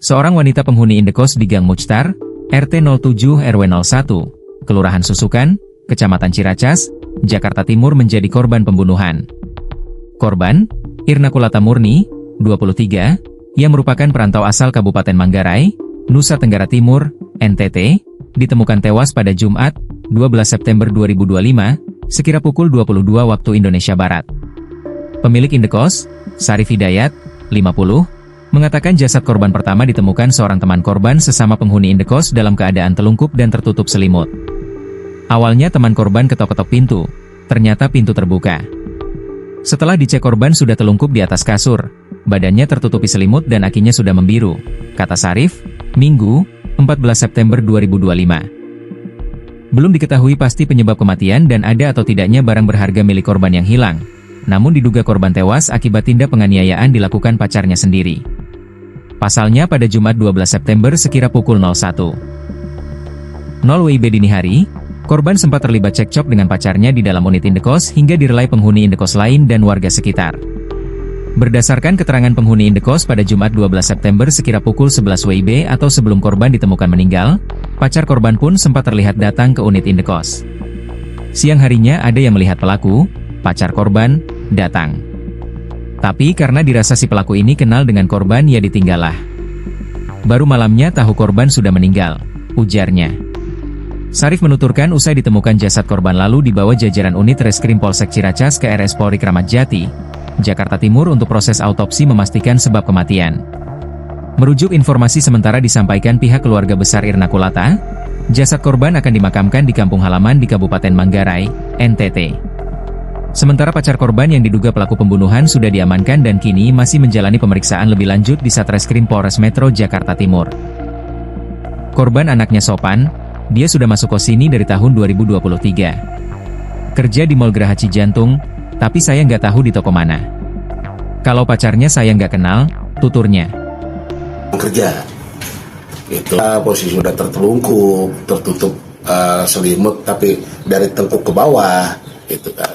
Seorang wanita penghuni indekos di Gang Muchtar, RT 07 RW 01, Kelurahan Susukan, Kecamatan Ciracas, Jakarta Timur menjadi korban pembunuhan. Korban, Irna Kulata Murni, 23, yang merupakan perantau asal Kabupaten Manggarai, Nusa Tenggara Timur, NTT, ditemukan tewas pada Jumat, 12 September 2025, sekira pukul 22 waktu Indonesia Barat. Pemilik indekos, Sarif Hidayat, 50, mengatakan jasad korban pertama ditemukan seorang teman korban sesama penghuni indekos dalam keadaan telungkup dan tertutup selimut. Awalnya teman korban ketok-ketok pintu, ternyata pintu terbuka. Setelah dicek korban sudah telungkup di atas kasur, badannya tertutupi selimut dan akinya sudah membiru, kata Sarif, Minggu, 14 September 2025. Belum diketahui pasti penyebab kematian dan ada atau tidaknya barang berharga milik korban yang hilang, namun diduga korban tewas akibat tindak penganiayaan dilakukan pacarnya sendiri. Pasalnya pada Jumat 12 September sekira pukul 01.00 WIB dini hari, korban sempat terlibat cekcok dengan pacarnya di dalam unit indekos hingga direlai penghuni indekos lain dan warga sekitar. Berdasarkan keterangan penghuni indekos pada Jumat 12 September sekira pukul 11 WIB atau sebelum korban ditemukan meninggal, pacar korban pun sempat terlihat datang ke unit indekos. Siang harinya ada yang melihat pelaku, pacar korban, datang. Tapi karena dirasa si pelaku ini kenal dengan korban, ya ditinggallah. Baru malamnya tahu korban sudah meninggal, ujarnya. Sarif menuturkan usai ditemukan jasad korban lalu dibawa jajaran unit Reskrim Polsek Ciracas ke RS Polri Kramat Jati, Jakarta Timur untuk proses autopsi memastikan sebab kematian. Merujuk informasi sementara disampaikan pihak keluarga besar Irna Kulata, jasad korban akan dimakamkan di kampung halaman di Kabupaten Manggarai, NTT. Sementara pacar korban yang diduga pelaku pembunuhan sudah diamankan dan kini masih menjalani pemeriksaan lebih lanjut di Satreskrim Polres Metro Jakarta Timur. Korban anaknya Sopan, dia sudah masuk kos ini dari tahun 2023. Kerja di Mall Geraha Cijantung, tapi saya nggak tahu di toko mana. Kalau pacarnya saya nggak kenal, tuturnya. Kerja, itu posisi sudah tertelungkup, tertutup selimut, tapi dari tengkuk ke bawah, gitu kan.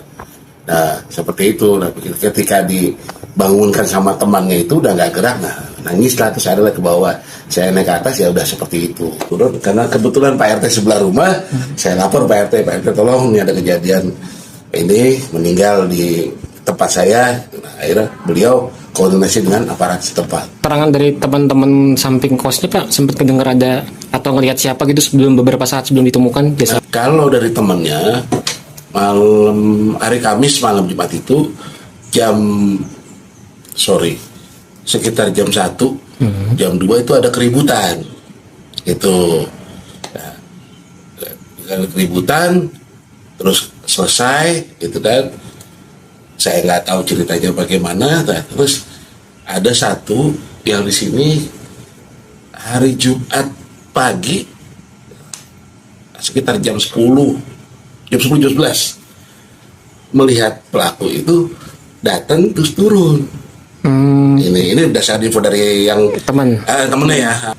Nah, seperti itu. Nah, ketika dibangunkan sama temannya itu udah nggak gerak, nah nangis lah, terus saya ke bawah, saya naik ke atas ya udah seperti itu. Karena kebetulan Pak RT sebelah rumah, saya lapor Pak RT tolong ini ada kejadian ini meninggal di tempat saya. Nah, akhirnya beliau koordinasi dengan aparat setempat. Keterangan dari teman-teman samping kosnya Pak, sempat kedengar ada atau ngelihat siapa gitu beberapa saat sebelum ditemukan? Kalau dari temannya, malam hari Kamis malam Jumat itu sekitar jam 1, jam 2 itu ada keributan itu. Nah, ada keributan terus selesai itu kan, saya nggak tahu ceritanya bagaimana. Nah, terus ada satu yang di sini hari Jumat pagi sekitar jam 10 melihat pelaku itu datang terus turun. Ini berdasarkan info dari yang temennya ya.